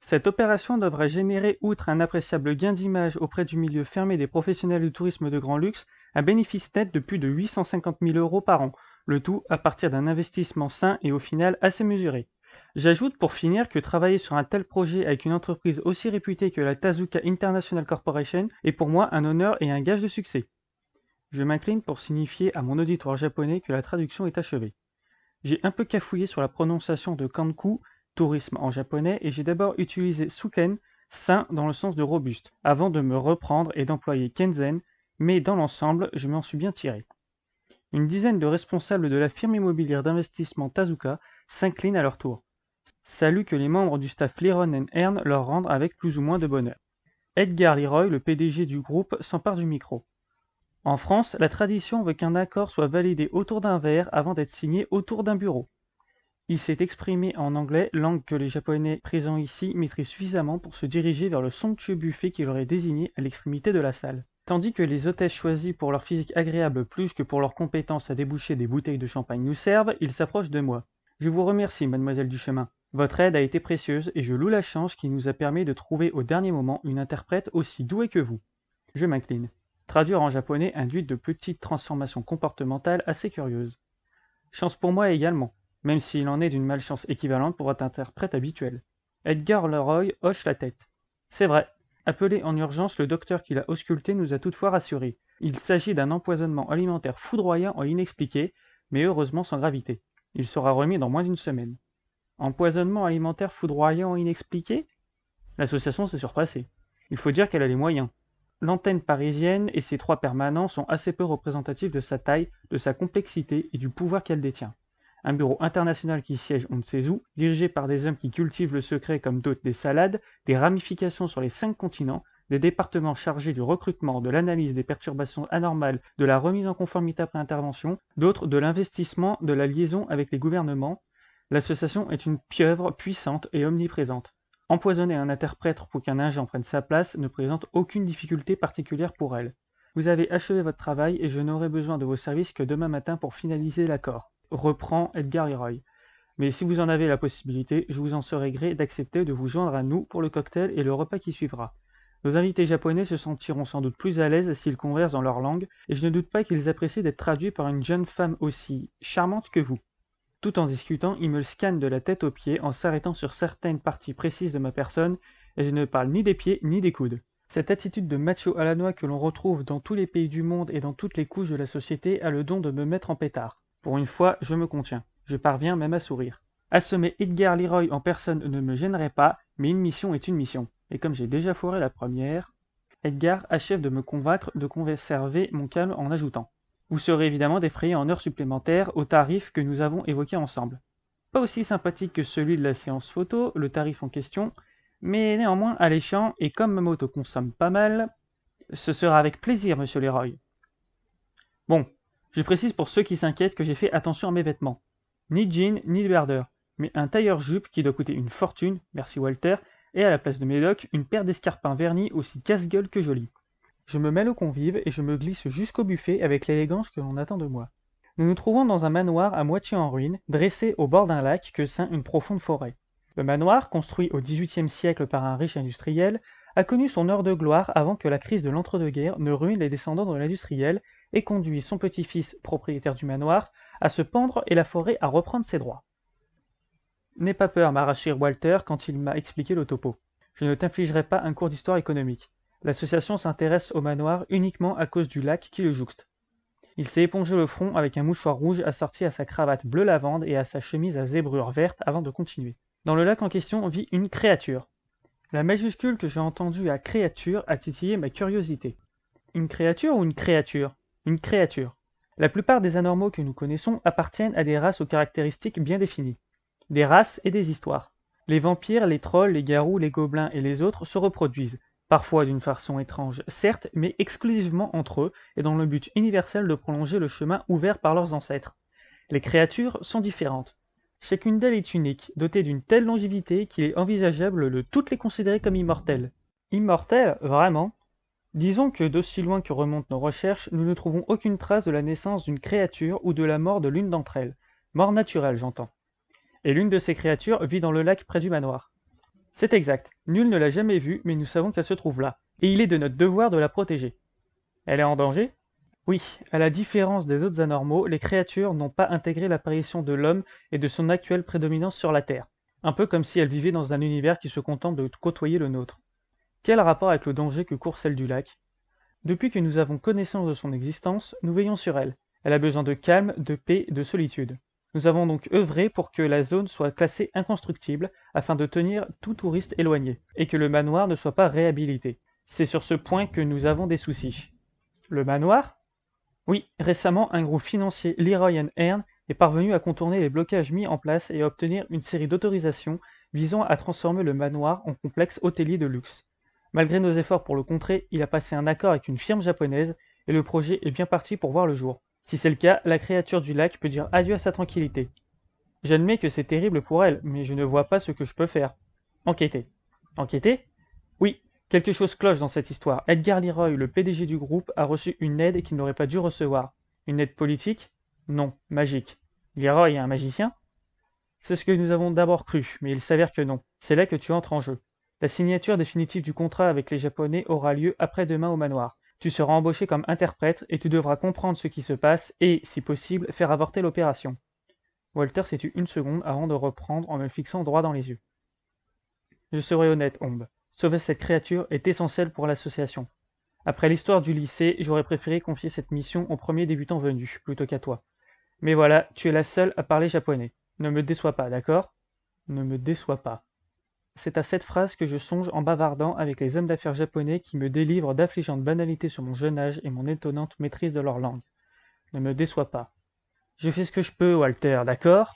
Cette opération devrait générer, outre un appréciable gain d'image auprès du milieu fermé des professionnels du tourisme de grand luxe, un bénéfice net de plus de 850 000 € par an, le tout à partir d'un investissement sain et au final assez mesuré. J'ajoute pour finir que travailler sur un tel projet avec une entreprise aussi réputée que la Tazooka International Corporation est pour moi un honneur et un gage de succès. Je m'incline pour signifier à mon auditoire japonais que la traduction est achevée. J'ai un peu cafouillé sur la prononciation de kanku, tourisme en japonais, et j'ai d'abord utilisé suken, sain dans le sens de robuste, avant de me reprendre et d'employer kenzen, mais dans l'ensemble, je m'en suis bien tiré. Une dizaine de responsables de la firme immobilière d'investissement Tazooka s'inclinent à leur tour. Salut que les membres du staff Liron & Ern leur rendent avec plus ou moins de bonheur. Edgar Leroy, le PDG du groupe, s'empare du micro. En France, la tradition veut qu'un accord soit validé autour d'un verre avant d'être signé autour d'un bureau. Il s'est exprimé en anglais, langue que les Japonais présents ici maîtrisent suffisamment pour se diriger vers le somptueux buffet qu'il aurait désigné à l'extrémité de la salle. Tandis que les hôtesses choisies pour leur physique agréable plus que pour leurs compétences à déboucher des bouteilles de champagne nous servent, ils s'approchent de moi. Je vous remercie, mademoiselle Duchemin. Votre aide a été précieuse et je loue la chance qui nous a permis de trouver au dernier moment une interprète aussi douée que vous. Je m'incline. Traduire en japonais induit de petites transformations comportementales assez curieuses. Chance pour moi également, même s'il en est d'une malchance équivalente pour votre interprète habituel. Edgar Leroy hoche la tête. C'est vrai. Appelé en urgence, le docteur qui l'a ausculté nous a toutefois rassurés. Il s'agit d'un empoisonnement alimentaire foudroyant et inexpliqué, mais heureusement sans gravité. Il sera remis dans moins d'une semaine. Empoisonnement alimentaire foudroyant et inexpliqué ? L'association s'est surpassée. Il faut dire qu'elle a les moyens. L'antenne parisienne et ses 3 permanents sont assez peu représentatifs de sa taille, de sa complexité et du pouvoir qu'elle détient. Un bureau international qui siège on ne sait où, dirigé par des hommes qui cultivent le secret comme d'autres des salades, des ramifications sur les 5 continents, des départements chargés du recrutement, de l'analyse des perturbations anormales, de la remise en conformité après intervention, d'autres de l'investissement, de la liaison avec les gouvernements. L'association est une pieuvre puissante et omniprésente. Empoisonner un interprète pour qu'un agent prenne sa place ne présente aucune difficulté particulière pour elle. Vous avez achevé votre travail et je n'aurai besoin de vos services que demain matin pour finaliser l'accord. Reprend Edgar Leroy. Mais si vous en avez la possibilité, je vous en serai gré d'accepter de vous joindre à nous pour le cocktail et le repas qui suivra. Nos invités japonais se sentiront sans doute plus à l'aise s'ils conversent dans leur langue, et je ne doute pas qu'ils apprécient d'être traduits par une jeune femme aussi charmante que vous. Tout en discutant, il me scanne de la tête aux pieds en s'arrêtant sur certaines parties précises de ma personne, et je ne parle ni des pieds ni des coudes. Cette attitude de macho à la noix que l'on retrouve dans tous les pays du monde et dans toutes les couches de la société a le don de me mettre en pétard. Pour une fois, je me contiens. Je parviens même à sourire. Assommer Edgar Leroy en personne ne me gênerait pas, mais une mission est une mission. Et comme j'ai déjà foiré la première, Edgar achève de me convaincre de conserver mon calme en ajoutant. Vous serez évidemment défrayé en heures supplémentaires au tarif que nous avons évoqué ensemble. Pas aussi sympathique que celui de la séance photo, le tarif en question, mais néanmoins alléchant, et comme ma moto consomme pas mal, ce sera avec plaisir, monsieur Leroy. Bon, je précise pour ceux qui s'inquiètent que j'ai fait attention à mes vêtements. Ni jean, ni débardeur, mais un tailleur-jupe qui doit coûter une fortune, merci Walter, et à la place de mes docks, une paire d'escarpins vernis aussi casse-gueule que jolie. Je me mêle aux convives et je me glisse jusqu'au buffet avec l'élégance que l'on attend de moi. Nous nous trouvons dans un manoir à moitié en ruine, dressé au bord d'un lac que ceint une profonde forêt. Le manoir, construit au XVIIIe siècle par un riche industriel, a connu son heure de gloire avant que la crise de l'entre-deux-guerres ne ruine les descendants de l'industriel et conduit son petit-fils, propriétaire du manoir, à se pendre et la forêt à reprendre ses droits. N'aie pas peur, m'a rassuré Walter quand il m'a expliqué le topo. Je ne t'infligerai pas un cours d'histoire économique. L'association s'intéresse au manoir uniquement à cause du lac qui le jouxte. Il s'est épongé le front avec un mouchoir rouge assorti à sa cravate bleu lavande et à sa chemise à zébrure verte avant de continuer. Dans le lac en question vit une créature. La majuscule que j'ai entendue à créature a titillé ma curiosité. Une créature ou une créature ? Une créature. La plupart des anormaux que nous connaissons appartiennent à des races aux caractéristiques bien définies. Des races et des histoires. Les vampires, les trolls, les garous, les gobelins et les autres se reproduisent. Parfois d'une façon étrange, certes, mais exclusivement entre eux, et dans le but universel de prolonger le chemin ouvert par leurs ancêtres. Les créatures sont différentes. Chacune d'elles est unique, dotée d'une telle longévité qu'il est envisageable de toutes les considérer comme immortelles. Immortelles, vraiment ? Disons que d'aussi loin que remontent nos recherches, nous ne trouvons aucune trace de la naissance d'une créature ou de la mort de l'une d'entre elles. Mort naturelle, j'entends. Et l'une de ces créatures vit dans le lac près du manoir. C'est exact. Nul ne l'a jamais vue, mais nous savons qu'elle se trouve là. Et il est de notre devoir de la protéger. Elle est en danger? Oui, à la différence des autres anormaux, les créatures n'ont pas intégré l'apparition de l'homme et de son actuelle prédominance sur la Terre. Un peu comme si elles vivaient dans un univers qui se contente de côtoyer le nôtre. Quel rapport avec le danger que court celle du lac? Depuis que nous avons connaissance de son existence, nous veillons sur elle. Elle a besoin de calme, de paix, de solitude. Nous avons donc œuvré pour que la zone soit classée inconstructible afin de tenir tout touriste éloigné, et que le manoir ne soit pas réhabilité. C'est sur ce point que nous avons des soucis. Le manoir? Oui, récemment, un groupe financier Leroy Hearn est parvenu à contourner les blocages mis en place et à obtenir une série d'autorisations visant à transformer le manoir en complexe hôtelier de luxe. Malgré nos efforts pour le contrer, il a passé un accord avec une firme japonaise et le projet est bien parti pour voir le jour. Si c'est le cas, la créature du lac peut dire adieu à sa tranquillité. J'admets que c'est terrible pour elle, mais je ne vois pas ce que je peux faire. Enquêter. Enquêter? Oui, quelque chose cloche dans cette histoire. Edgar Leroy, le PDG du groupe, a reçu une aide qu'il n'aurait pas dû recevoir. Une aide politique? Non, magique. Leroy est un magicien? C'est ce que nous avons d'abord cru, mais il s'avère que non. C'est là que tu entres en jeu. La signature définitive du contrat avec les Japonais aura lieu après-demain au manoir. Tu seras embauché comme interprète et tu devras comprendre ce qui se passe et, si possible, faire avorter l'opération. Walter s'est tu une seconde avant de reprendre en me fixant droit dans les yeux. Je serai honnête, Omb. Sauver cette créature est essentiel pour l'association. Après l'histoire du lycée, j'aurais préféré confier cette mission au premier débutant venu, plutôt qu'à toi. Mais voilà, tu es la seule à parler japonais. Ne me déçois pas, d'accord? Ne me déçois pas. C'est à cette phrase que je songe en bavardant avec les hommes d'affaires japonais qui me délivrent d'affligeantes banalités sur mon jeune âge et mon étonnante maîtrise de leur langue. Ne me déçois pas. Je fais ce que je peux, Walter, d'accord?